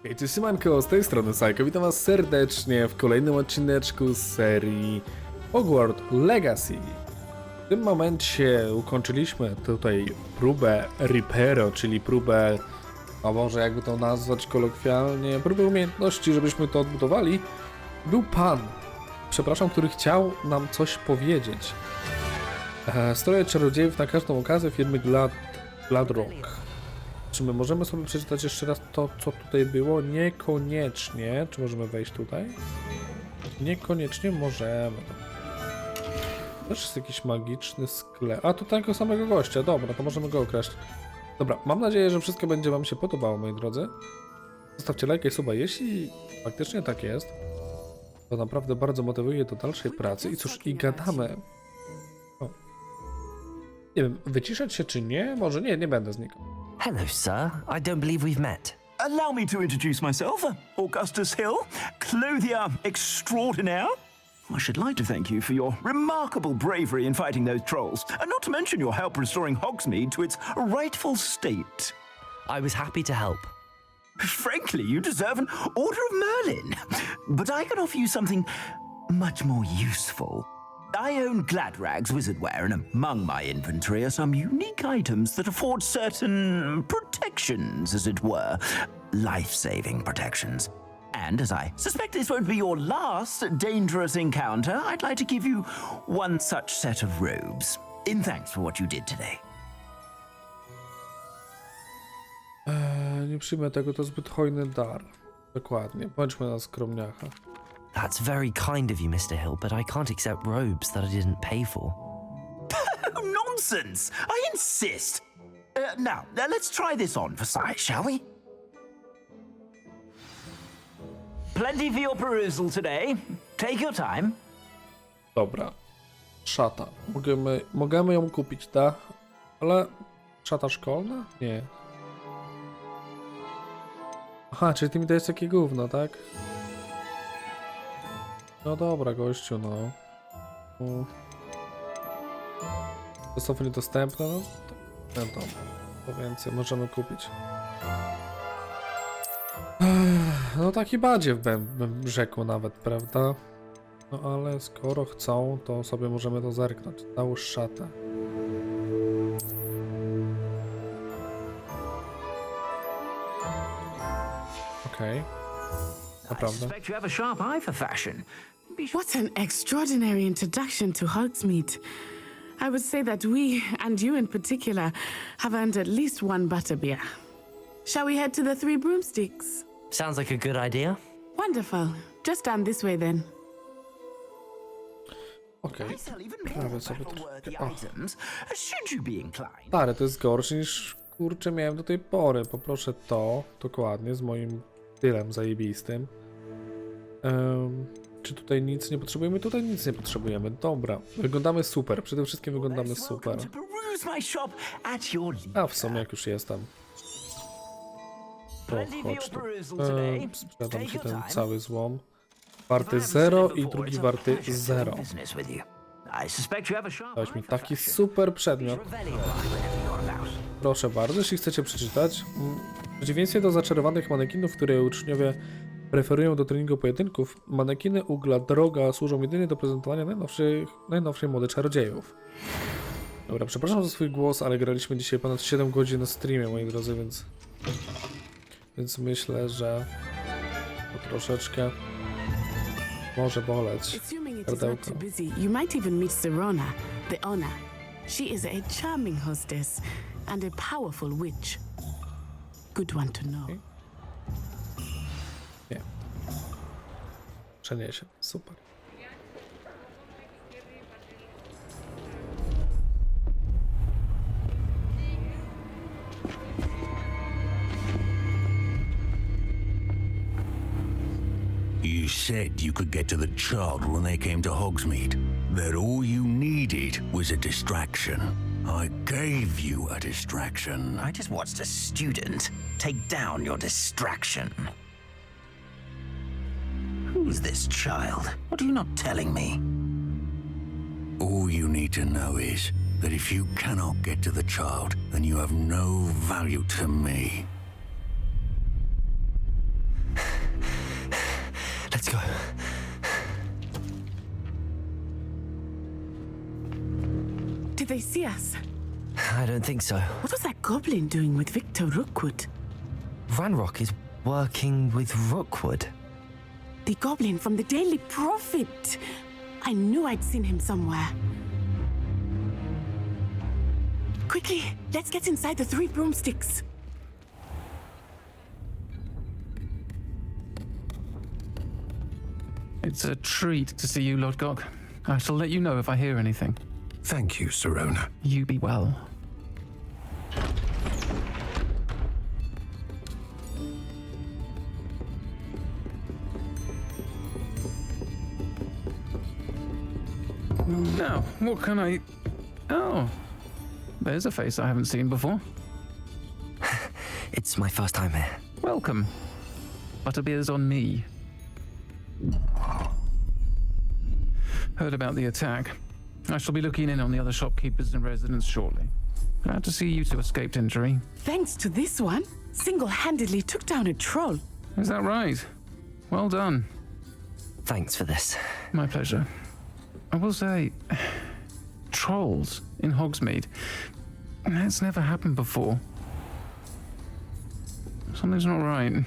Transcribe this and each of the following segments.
Hej, cześć, siemanko, z tej strony Sajko. Witam was serdecznie w kolejnym odcineczku z serii Hogwarts Legacy. W tym momencie ukończyliśmy tutaj próbę Repero, czyli próbę, a może jakby to nazwać kolokwialnie, próbę umiejętności, żebyśmy to odbudowali. Był pan, przepraszam, który chciał nam coś powiedzieć. Stroje czarodziejów na każdą okazję firmy Rock. Czy my możemy sobie przeczytać jeszcze raz to, co tutaj było? Niekoniecznie. Czy możemy wejść tutaj? Niekoniecznie możemy. Też jest jakiś magiczny sklep. A, to tego samego gościa. Dobra, to możemy go okraść. Dobra, mam nadzieję, że wszystko będzie wam się podobało, moi drodzy. Zostawcie lajka i suba. Jeśli faktycznie tak jest, to naprawdę bardzo motywuje do dalszej pracy. I cóż, i gadamy. O. Nie wiem, wyciszać się czy nie? Może nie będę znikał. Hello, sir. I don't believe we've met. Allow me to introduce myself, Augustus Hill, clothier extraordinaire. I should like to thank you for your remarkable bravery in fighting those trolls, and not to mention your help restoring Hogsmeade to its rightful state. I was happy to help. Frankly, you deserve an Order of Merlin, but I can offer you something much more useful. I own Gladrag's wizardware, and among my inventory are some unique items that afford certain protections, as it were. Life-saving protections. And as I suspect this won't be your last dangerous encounter, I'd like to give you one such set of robes, in thanks for what you did today. Nie przyjmę tego, to zbyt hojny dar. Dokładnie, bądźmy na skromniacha. That's very kind of you, Mr. Hill, but I can't accept robes that I didn't pay for. Nonsense! I insist! Now, let's try this on for size, shall we? Plenty for your perusal today. Take your time. Dobra. Szata. Możemy ją kupić, tak? Ale... Szata szkolna? Nie. Aha, czyli ty mi dajesz takie gówno, tak? No dobra, gościu, no. Zostaw niedostępne, no to to więcej możemy kupić. No taki badziew bym rzekł nawet, prawda? No ale skoro chcą, to sobie możemy to zerknąć. Załóż szatę. Okej. Naprawdę. What an extraordinary introduction to Hogsmeade. I would say that we, and you in particular, have earned at least one butterbeer. Shall we head to the Three Broomsticks? Sounds like a good idea. Wonderful. Just down this way then. Okej. Prawie sobie troszkę. O. Should you be inclined. Stary, to jest gorsze niż kurczę miałem do tej pory. Poproszę to, dokładnie, z moim tylem zajebistym. Czy tutaj nic nie potrzebujemy? Tutaj nic nie potrzebujemy. Dobra, wyglądamy super. Przede wszystkim wyglądamy super. A w sumie jak już jestem. To chodź tu. Sprzedam ci ten cały złom. Warty 0 i drugi warty 0. Dałeś mi taki super przedmiot. Proszę bardzo, jeśli chcecie przeczytać. W przeciwieństwie do zaczarowanych manekinów, które uczniowie preferują do treningu pojedynków, manekiny u Gladroga służą jedynie do prezentowania najnowszej mody czarodziejów. Dobra, przepraszam za swój głos, ale graliśmy dzisiaj ponad 7 godzin na streamie, moi drodzy, więc myślę, że to troszeczkę może boleć. Assuming it is not too busy, you might even meet Serona, the owner. She is a charming hostess and a powerful witch. Good one to know. Nie. Przeniesie. Super. You said you could get to the child when they came to Hogsmeade. That all you needed was a distraction. I gave you a distraction. I just watched a student take down your distraction. Who's this child? What are you not telling me? All you need to know is that if you cannot get to the child, then you have no value to me. Let's go. Did they see us? I don't think so. What was that goblin doing with Victor Rookwood? Ranrock is working with Rookwood. The goblin from the Daily Prophet. I knew I'd seen him somewhere. Quickly, let's get inside the three broomsticks. It's a treat to see you, Lord Gog. I shall let you know if I hear anything. Thank you, Sirona. You be well. Now, what can I... Oh, there's a face I haven't seen before. It's my first time here. Welcome. Butterbeer's on me. Heard about the attack. I shall be looking in on the other shopkeepers and residents shortly. Glad to see you two escaped injury. Thanks to this one, single-handedly took down a troll. Is that right? Well done. Thanks for this. My pleasure. I will say, trolls in Hogsmeade. That's never happened before. Something's not right.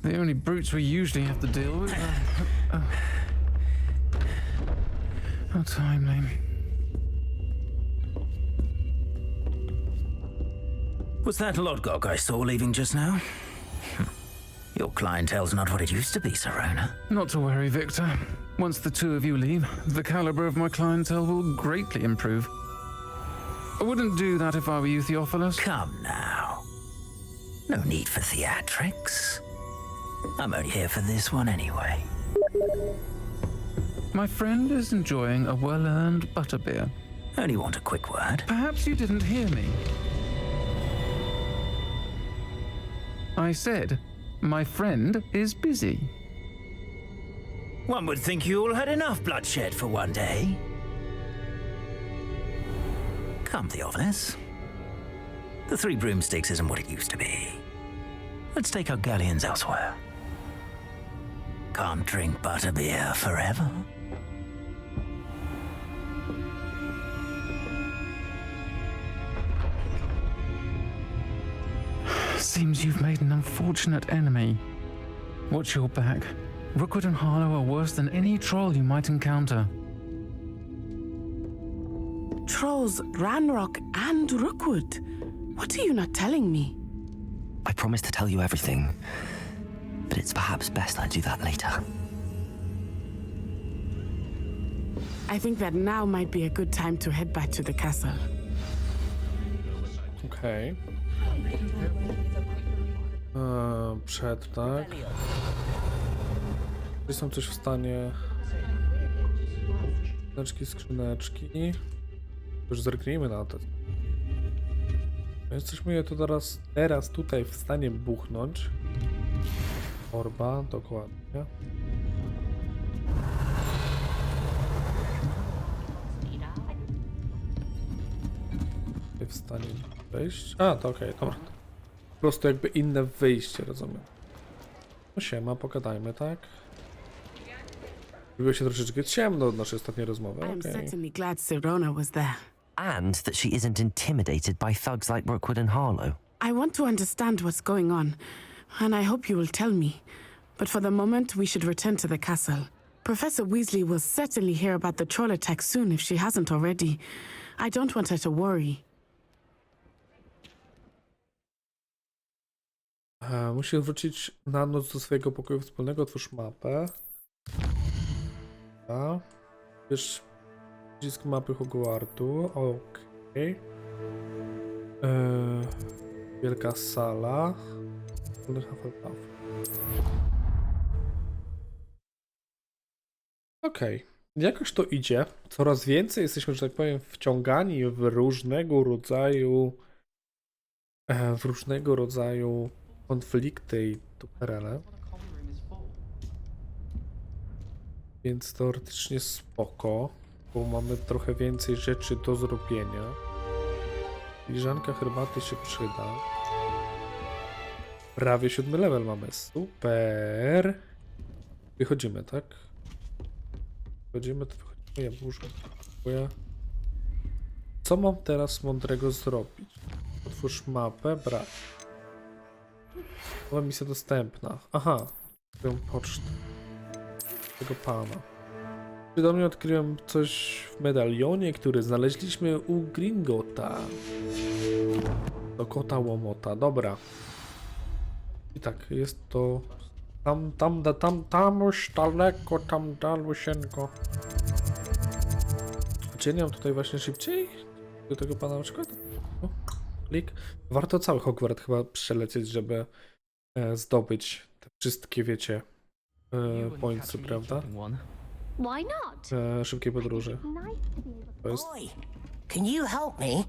The only brutes we usually have to deal with. How timely. Was that Lodgok I saw leaving just now? Your clientele's not what it used to be, Sirona. Not to worry, Victor. Once the two of you leave, the caliber of my clientele will greatly improve. I wouldn't do that if I were you, Theophilus. Come now. No need for theatrics. I'm only here for this one anyway. My friend is enjoying a well-earned butterbeer. Only want a quick word. Perhaps you didn't hear me. I said, my friend is busy. One would think you all had enough bloodshed for one day. Come, Theophilus. The Three Broomsticks isn't what it used to be. Let's take our galleons elsewhere. Can't drink butterbeer forever. Seems you've made an unfortunate enemy. Watch your back. Rookwood and Harlow are worse than any troll you might encounter. Trolls, Ranrock, and Rookwood. What are you not telling me? I promise to tell you everything, but it's perhaps best I do that later. I think that now might be a good time to head back to the castle. Okej. Przed, tak. Czy są coś w stanie... Skrzyneczki. Już zerknijmy na to. Jesteśmy je to teraz tutaj w stanie buchnąć. Orba, dokładnie. W stanie wejść. A, to okej, dobra. Po prostu jakby inne wyjście, rozumiem. No siema, pogadajmy, tak? Było się troszeczkę ciemno od naszej ostatniej rozmowy, I'm okej. certainly glad Sirona was there. And that she isn't intimidated by thugs like Rookwood and Harlow. I want to understand what's going on, and I hope you will tell me. But for the moment, we should return to the castle. Professor Weasley will certainly hear about the troll attack soon if she hasn't already. I don't want her to worry. Musi wrócić na noc do swojego pokoju wspólnego. Otwórz mapę. A. Bierz przycisk mapy Hogwartu. Okej. Wielka sala. Wspólny Hufflepuff. Okej. Jakoś to idzie. Coraz więcej jesteśmy, że tak powiem, wciągani w różnego rodzaju konflikty i tuperele. Więc teoretycznie spoko, bo mamy trochę więcej rzeczy do zrobienia. Filiżanka herbaty się przyda. Prawie 7 level mamy. Super. Wychodzimy, tak? Wychodzimy, to wychodzimy, ja muszę. Co mam teraz mądrego zrobić? Otwórz mapę, brak. Nowa misja dostępna. Aha, tę pocztę. Tego pana. Przytomnie odkryłem coś w medalionie, który znaleźliśmy u Gringota. Do kota łomota, dobra. I tak, jest to... Tam już daleko, tam dalusieńko. Czy ja nie mam tutaj właśnie szybciej? Do tego pana na przykład? O, klik. Warto cały Hogwart chyba przelecieć, żeby zdobyć te wszystkie, wiecie, pointsy, prawda? Why not? Szybkiej podróży. To jest... Boy, can you help me?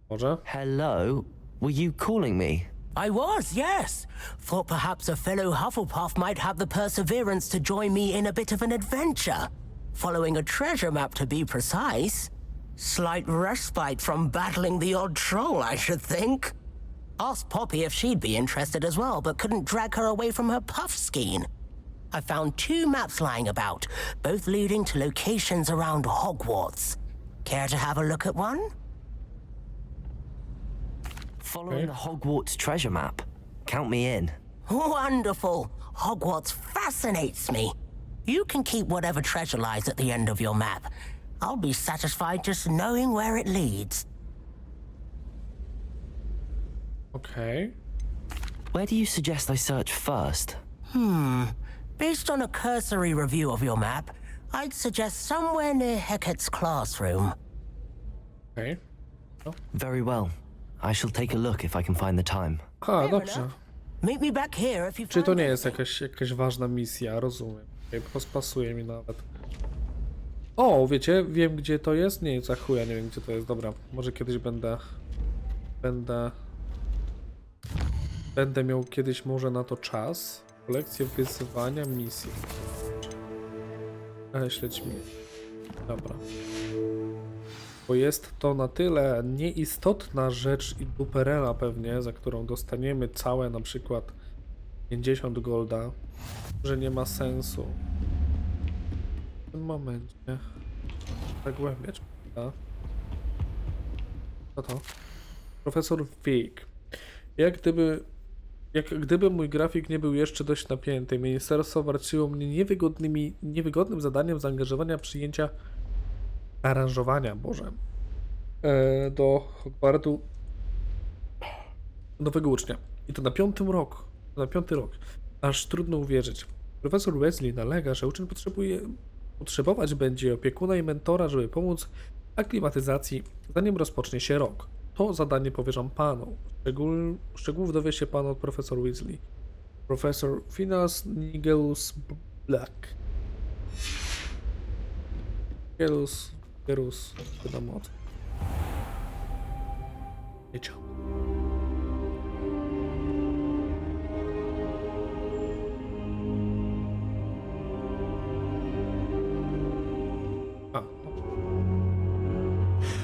Może? Hello? Were you calling me? I was, yes. Thought perhaps a fellow Hufflepuff might have the perseverance to join me in a bit of an adventure. Following a treasure map, to be precise. Slight respite from battling the odd troll, I should think. Asked Poppy if she'd be interested as well, but couldn't drag her away from her puff skein. I found 2 maps lying about, both leading to locations around Hogwarts. Care to have a look at one? Following the Hogwarts treasure map. Count me in. Wonderful. Hogwarts fascinates me. You can keep whatever treasure lies at the end of your map. I'll be satisfied just knowing where it leads. Okej. Where do you suggest I search first? Based on a cursory review of your map, I'd suggest somewhere near Hecat's classroom. Okej. Very well. I shall take a look if I can find the time. A, dobrze. Meet me back here if you Czy to find nie jest anything. jakaś ważna misja, rozumiem. Pasuje mi nawet. O, wiecie, wiem gdzie to jest? Nie, za chuja nie wiem gdzie to jest, dobra. Może kiedyś będę miał kiedyś może na to czas. Kolekcja wyzwania misji. Śledź mnie. Dobra. Bo jest to na tyle nieistotna rzecz i duperela pewnie, za którą dostaniemy całe na przykład 50 golda, że nie ma sensu w tym momencie zagłębiać. Co to? Profesor Fig. Jak gdyby mój grafik nie był jeszcze dość napięty, ministerstwo warczyło mnie niewygodnym zadaniem zaangażowania przyjęcia aranżowania, Boże, do Hogwartu nowego ucznia. I to na 5. rok. Na 5. rok. Aż trudno uwierzyć. Profesor Weasley nalega, że uczeń potrzebować będzie opiekuna i mentora, żeby pomóc w aklimatyzacji, zanim rozpocznie się rok. To zadanie powierzam panu. Szczegółów dowie się pan od profesor Weasley. Profesor Phineas Nigellus Black. Gerus, wiadomo. Wiecie.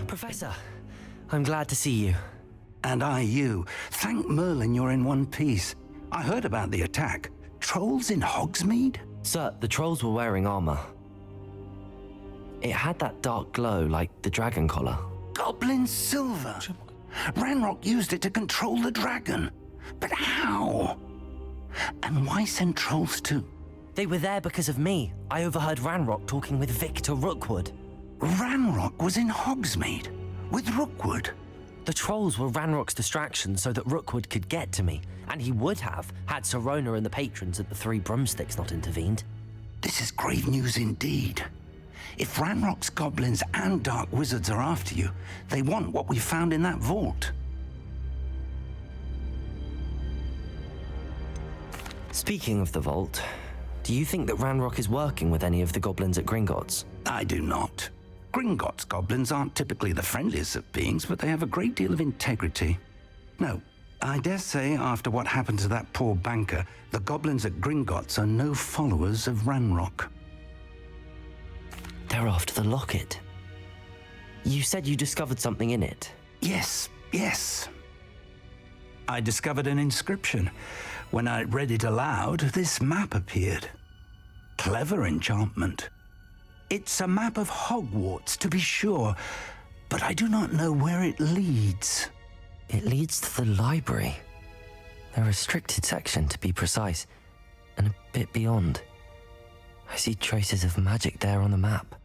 Professor, I'm glad to see you. And you. Thank Merlin you're in one piece. I heard about the attack. Trolls in Hogsmeade? Sir, the trolls were wearing armor. It had that dark glow like the dragon collar. Goblin silver. Ranrock used it to control the dragon. But how? And why send trolls too? They were there because of me. I overheard Ranrock talking with Victor Rookwood. Ranrock was in Hogsmeade with Rookwood. The trolls were Ranrock's distraction so that Rookwood could get to me, and he would have had Sirona and the patrons at the Three Broomsticks not intervened. This is grave news indeed. If Ranrock's goblins and dark wizards are after you, they want what we found in that vault. Speaking of the vault, do you think that Ranrock is working with any of the goblins at Gringotts? I do not. Gringotts goblins aren't typically the friendliest of beings, but they have a great deal of integrity. No, I dare say after what happened to that poor banker, the goblins at Gringotts are no followers of Ranrock. They're after the locket. You said you discovered something in it. Yes. I discovered an inscription. When I read it aloud, this map appeared. clever enchantment. It's a map of Hogwarts, to be sure, but I do not know where it leads. It leads to the library. The restricted section, to be precise, and a bit beyond. I see traces of magic there on the map.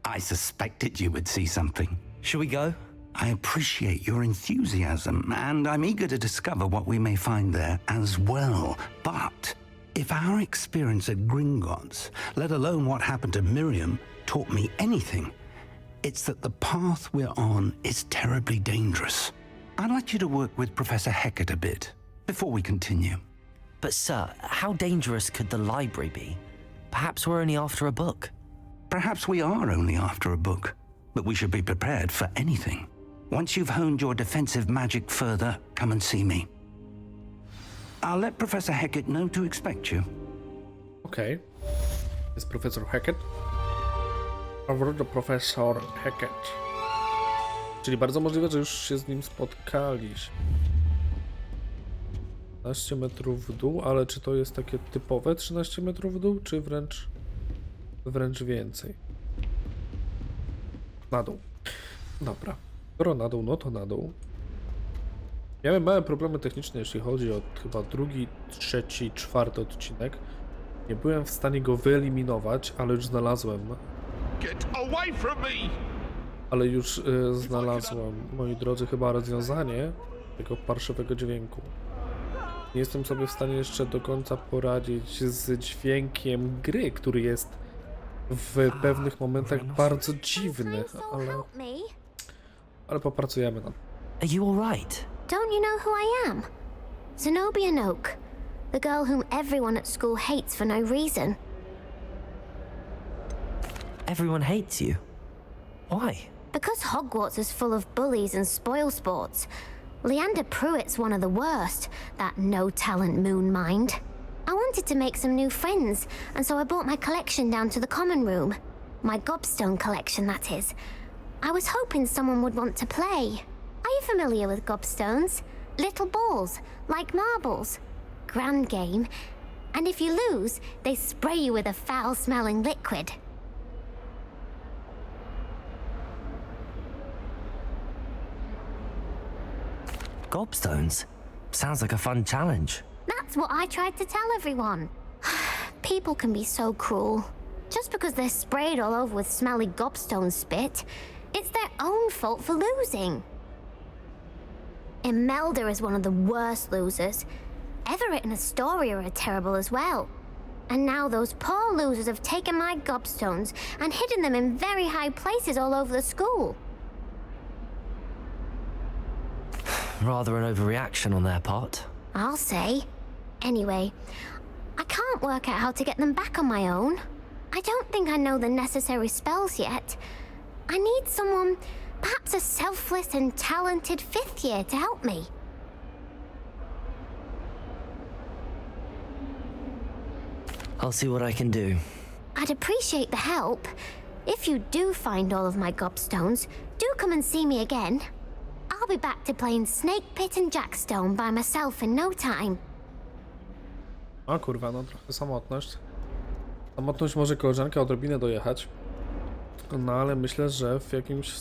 I suspected you would see something. Shall we go? I appreciate your enthusiasm, and I'm eager to discover what we may find there as well. But if our experience at Gringotts, let alone what happened to Miriam, taught me anything, it's that the path we're on is terribly dangerous. I'd like you to work with Professor Hecat a bit before we continue. But sir, how dangerous could the library be? Perhaps we're only after a book. Perhaps we are only after a book, but we should be prepared for anything. Once you've honed your defensive magic further, come and see me. I'll let Professor Hecat know to expect you. Okej. Jest profesor Hecat. Powrót do profesor Hecat. Czyli bardzo możliwe, że już się z nim spotkaliśmy. 13 metrów w dół, ale czy to jest takie typowe 13 metrów w dół, czy wręcz więcej? Na dół. Dobra. Skoro na dół, no to na dół. Miałem małe problemy techniczne, jeśli chodzi o chyba drugi, trzeci, czwarty odcinek. Nie byłem w stanie go wyeliminować, ale już znalazłem. Ale już znalazłem, moi drodzy, chyba rozwiązanie tego parszywego dźwięku. Nie jestem sobie w stanie jeszcze do końca poradzić z dźwiękiem gry, który jest w pewnych momentach bardzo dziwny, ale popracujemy nad tym. Are you alright? Don't you know who I am? Zenobia Noke, the girl whom everyone at school hates for no reason. Everyone hates you. Why? Because Hogwarts is full of bullies and spoilsports. Leander Pruitt's one of the worst, that no-talent moon mind. I wanted to make some new friends, and so I brought my collection down to the common room. My gobstone collection, that is. I was hoping someone would want to play. Are you familiar with gobstones? Little balls, like marbles. Grand game. And if you lose, they spray you with a foul-smelling liquid. Gobstones? Sounds like a fun challenge. That's what I tried to tell everyone. People can be so cruel. Just because they're sprayed all over with smelly gobstone spit, it's their own fault for losing. Imelda is one of the worst losers. Everett and Astoria are terrible as well. And now those poor losers have taken my gobstones and hidden them in very high places all over the school. Rather an overreaction on their part. I'll say. Anyway, I can't work out how to get them back on my own. I don't think I know the necessary spells yet. I need someone, perhaps a selfless and talented fifth year to help me. I'll see what I can do. I'd appreciate the help. If you do find all of my gobstones, do come and see me again. I'll be back to playing Snake Pit and Jackstone by myself in no time. O kurwa, no trochę samotność. Samotność może koleżanka odrobinę dojechać. No ale myślę, że w jakimś...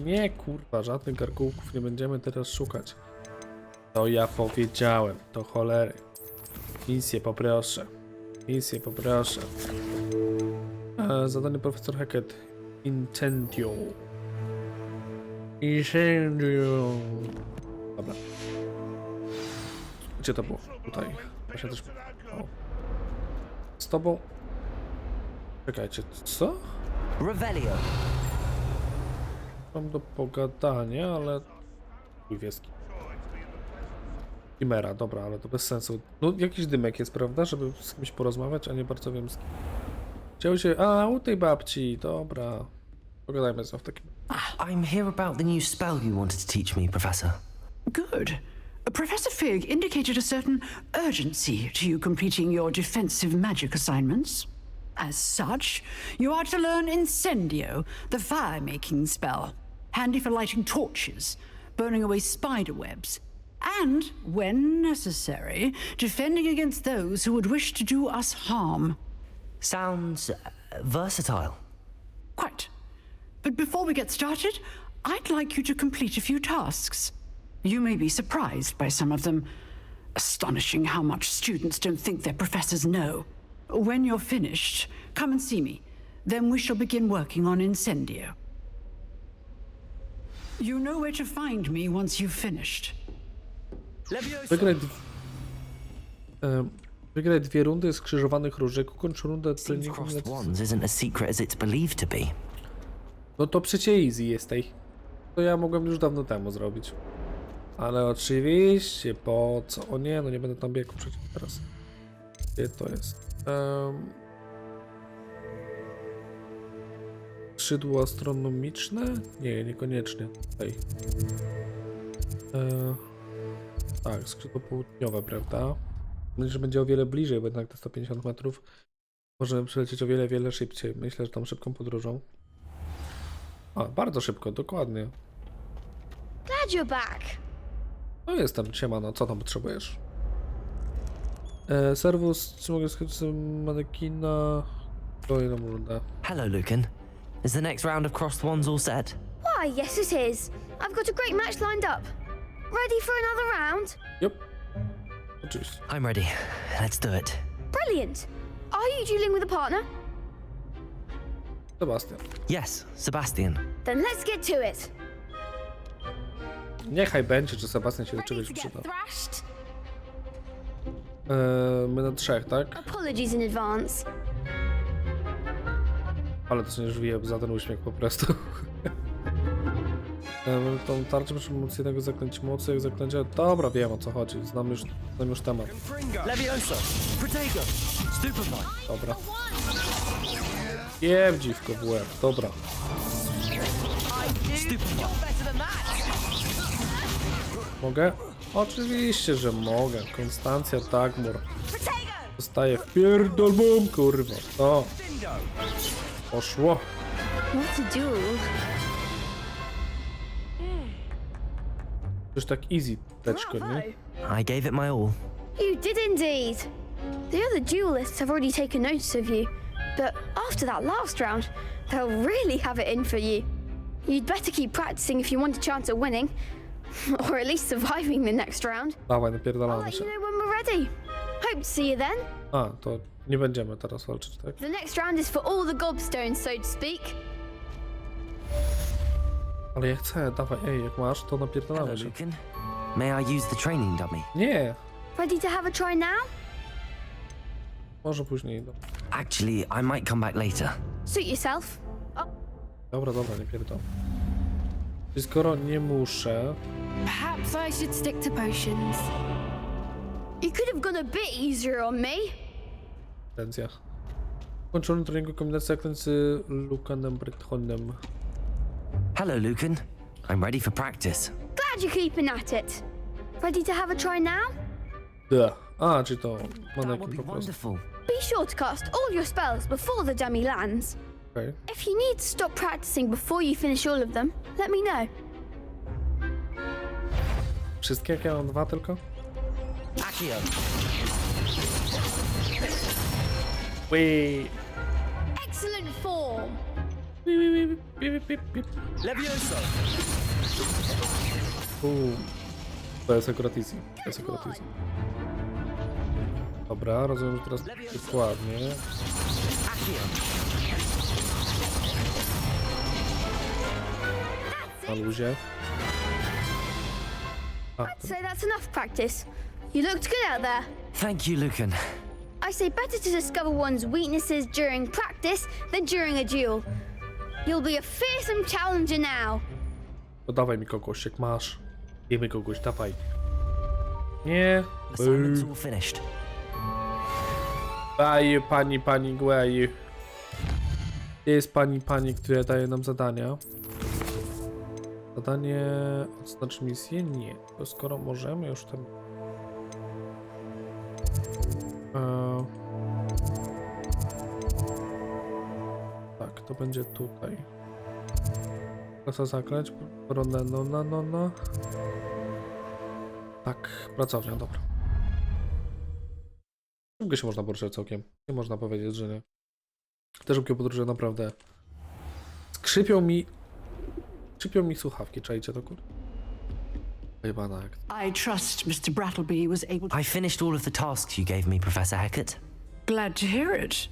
Nie kurwa, żadnych garkułków nie będziemy teraz szukać. To ja powiedziałem, to cholery. Misję poproszę. Misję poproszę. Zadanie profesor Hecat. Incendio. Incendio. Dobra. Gdzie to było? Tutaj. Właśnie też... O. Z tobą... Czekajcie, co? Revelio. Mam do pogadania, ale... Wieski. Chimera, dobra, ale to bez sensu. No jakiś dymek jest, prawda? Żeby z kimś porozmawiać, a nie bardzo wiem z kim. Chciał się... A, u tej babci, dobra. Pogadajmy z nią w takim... I'm here about the new spell you wanted to teach me, Professor. Good. Professor Fig indicated a certain urgency to you completing your defensive magic assignments. As such, you are to learn Incendio, the fire-making spell, handy for lighting torches, burning away spider webs, and, when necessary, defending against those who would wish to do us harm. Sounds versatile. Quite. But before we get started, I'd like you to complete a few tasks. You may be surprised by some of them. Astonishing how much students don't think their professors know. When you're finished, come and see me. Then we shall begin working on Incendio. You know where to find me once you've finished. Wygraj 2 rundy skrzyżowanych różek, ukończ rundę Seems treningu. crossed wands isn't as secret as it's believed to be. No to przecie easy jest tej. To ja mogłem już dawno temu zrobić. Ale oczywiście, po co? O nie, no nie będę tam biegł przecież teraz. Gdzie to jest? Skrzydło astronomiczne? Nie, niekoniecznie. Tutaj. Tak, skrzydło południowe, prawda? Myślę, że będzie o wiele bliżej, bo jednak te 150 metrów możemy przelecieć o wiele, wiele szybciej. Myślę, że tą szybką podróżą. A, bardzo szybko, dokładnie. Glad you're back. No jestem, siemano, co tam potrzebujesz? Serwus, czy mogę skończyć z manekina? Kolejną rundę. Hello, Lucan. Is the next round of crossed wands all set? Why, yes it is. I've got a great match lined up. Ready for another round? Yep. Oczywiście. I'm ready. Let's do it. Brilliant. Are you dueling with a partner? Sebastian. Yes, Sebastian. Then let's get to it. Niechaj będzie, czy Sebastian się do Ready czegoś to przyda. get thrashed? My na 3, tak? Apologies in advance. Ale to się nie żwije za ten uśmiech po prostu. Tą tarczę przy pomocy jednego zaklęcia mocy, jak zaklęcia... Dobra, wiem o co chodzi, znam już temat. Leviosa. Protego. Stupefy. Dobra. Jem dziwko w łeb, dobra. Mogę? Oczywiście, że mogę. Konstancja Dagmur. Zostaje w pierdol bum, kurwa. To. Poszło. What a duel. Już tak easy, teczko, nie? I gave it my all. You did indeed. The other duelists have already taken notice of you, but after that last round, they'll really have it in for you. You'd better keep practicing if you want a chance at winning, or at least surviving the next round. Dawaj, I'll napierdalamy let się. you know when we're ready. Hope to see you then. A, to nie będziemy teraz walczyć, tak? The next round is for all the gobstones, so to speak. Ale ja chcę, dawaj, ej, jak masz, to Hello, napierdalamy się. Lucan. May I use the training dummy? Nie, Ready to have a try now? może później. No. Actually, I might come back later. Suit yourself. Dobra, nie pierdol. I skoro nie muszę... Perhaps I should stick to potions. You could have gone a bit easier on me. Tencja. Kończony treningu kombinacja zaklęcy Lucanem Brythonem. Hello, Lucan. I'm ready for practice. Glad you're keeping at it. Ready to have a try now? A, czy to That will manekin be po prostu. wonderful. Be sure to cast all your spells before the dummy lands. Okej. If you need to stop practicing before you finish all of them, let me know. Wszystkie, jak ja mam 2 tylko? Accio. Wii. Excellent form. Leviosa. To jest akurat easy. Dobra, rozumiem, że teraz dokładnie. Na luzie. So that's enough practice. You looked good out there. Thank you, Lucan. I say better to discover one's weaknesses during practice than during a duel. You'll be a fearsome challenger now. To dawaj mi kogoś, jak masz. Jemy kogoś, dawaj. Nie. Assignment's all finished. Daj pani Gwei. Gdzie jest pani, która daje nam zadania? Zadanie odznacz misję? Nie. To skoro możemy już tam... Tak, to będzie tutaj. Klasa zaklęć, no. Tak, pracownia, dobra. Szybko się można poruszać całkiem. Nie można powiedzieć, że nie. Te szybkie podróże naprawdę skrzypią mi słuchawki, czajcie to kur... Jebana jak... I trust Mr. Brattleby was able to... I finished all of the tasks you gave me, Professor Hecat. Glad to hear it.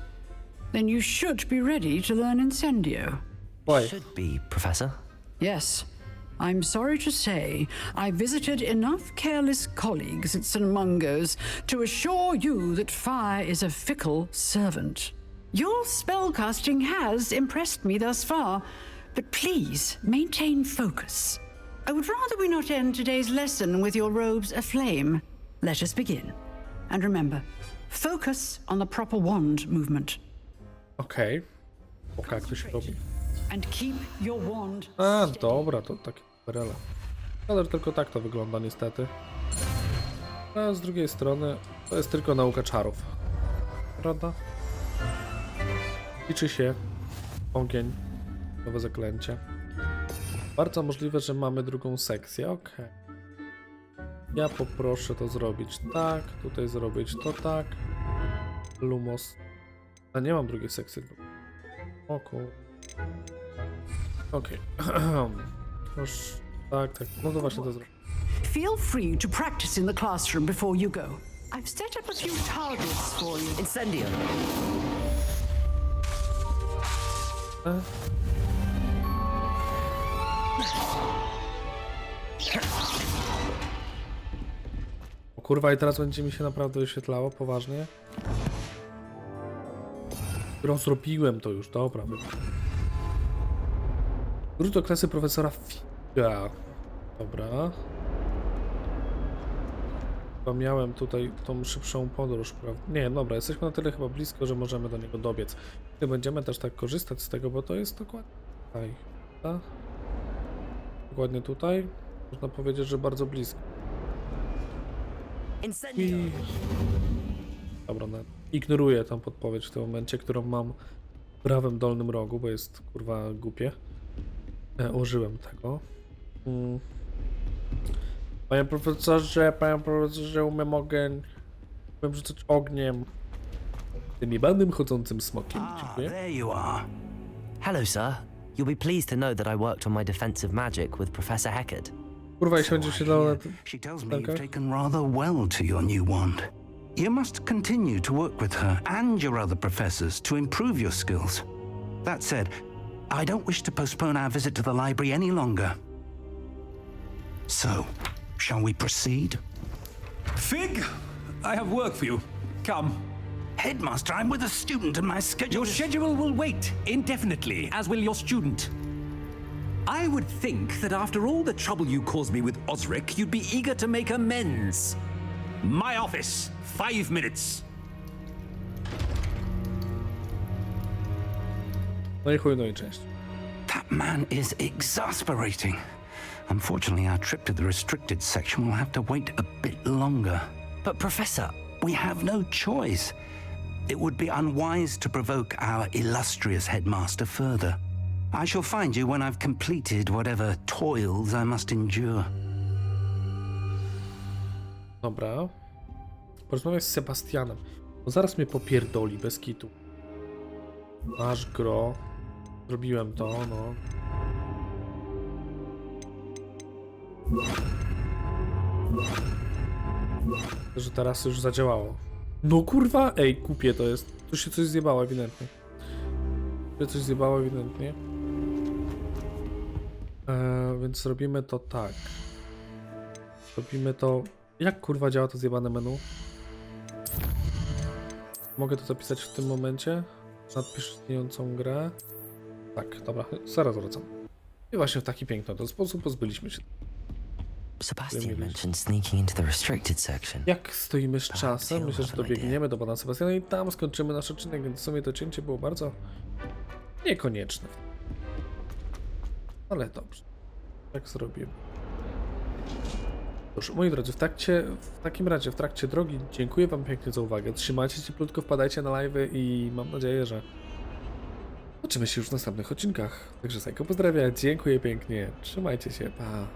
Then you should be ready to learn Incendio. Why? Should be, Professor. Yes. I'm sorry to say, I visited enough careless colleagues at St. Mungo's to assure you that fire is a fickle servant. Your spellcasting has impressed me thus far, but please maintain focus. I would rather we not end today's lesson with your robes aflame. Let us begin. And remember, focus on the proper wand movement. Okej. Okay. Jak to się robi? And keep your wand. A, dobra, to takie perele. Ale tylko tak to wygląda niestety. A z drugiej strony to jest tylko nauka czarów. Prawda? Liczy się ogień, nowe zaklęcie. Bardzo możliwe, że mamy drugą sekcję. Okej. Ja poproszę to zrobić tak, tutaj zrobić to tak. Lumos. A nie mam drugiej sekcji. Okej. Już tak. No to właśnie to zrobię. Feel free to practice in the classroom before you go. I've set up a few targets for you. Incendio. O kurwa, i teraz będzie mi się naprawdę wyświetlało, poważnie. Rozrobiłem to już, dobra. Wróć do klasy profesora Figa. Dobra. Chyba miałem tutaj tą szybszą podróż, prawda? Nie, dobra, jesteśmy na tyle chyba blisko, że możemy do niego dobiec. I będziemy też tak korzystać z tego, bo to jest dokładnie tutaj. Tak? Dokładnie tutaj. Można powiedzieć, że bardzo blisko. I... Dobra, ignoruję tą podpowiedź w tym momencie, którą mam w prawym dolnym rogu, bo jest kurwa głupie. Użyłem tego. Panie profesorze, umiem ogień. Umiem rzucać ogniem. Tym jebanym chodzącym smokiem. Dziękuję. There you are. Hello, sir. You'll be pleased to know that I worked on my defensive magic with Professor Hecat. Kurwa, jeśli będzie się dało na tym. She tells me you've taken rather well to your new wand. You must continue to work with her and your other professors to improve your skills. That said, I don't wish to postpone our visit to the library any longer. So, shall we proceed? Fig, I have work for you. Come. Headmaster, I'm with a student and my schedule Your is... schedule will wait indefinitely, as will your student. I would think that after all the trouble you caused me with Osric, you'd be eager to make amends. My office, 5 minutes. No i chuj, no i cześć. That man is exasperating. Unfortunately, our trip to the restricted section will have to wait a bit longer. But, Professor... We have no choice. It would be unwise to provoke our illustrious headmaster further. I shall find you when I've completed whatever toils I must endure. Dobra. Porozmawiaj z Sebastianem. Bo zaraz mnie popierdoli, bez kitu. Masz gro. Zrobiłem to, no. Że teraz już zadziałało. No kurwa, ej, kupię to jest. Tu się coś zjebało ewidentnie. Coś zjebało ewidentnie. Więc robimy to tak. Robimy to... Jak kurwa działa to zjebane menu? Mogę to zapisać w tym momencie? Nadpisz istniejącą grę. Tak, dobra, zaraz wracam. I właśnie w taki piękny sposób pozbyliśmy się. Sebastian mentioned sneaking into the restricted section. Jak stoimy z czasem? Myślę, że dobiegniemy do pana Sebastiana i tam skończymy nasz odcinek, więc w sumie to cięcie było bardzo niekonieczne. Ale dobrze. Tak zrobimy. Cóż, moi drodzy, w takim razie, w trakcie drogi dziękuję wam pięknie za uwagę. Trzymajcie się cieplutko, wpadajcie na live'y i mam nadzieję, że zobaczymy się już w następnych odcinkach. Także Sajko pozdrawia, dziękuję pięknie, trzymajcie się, pa!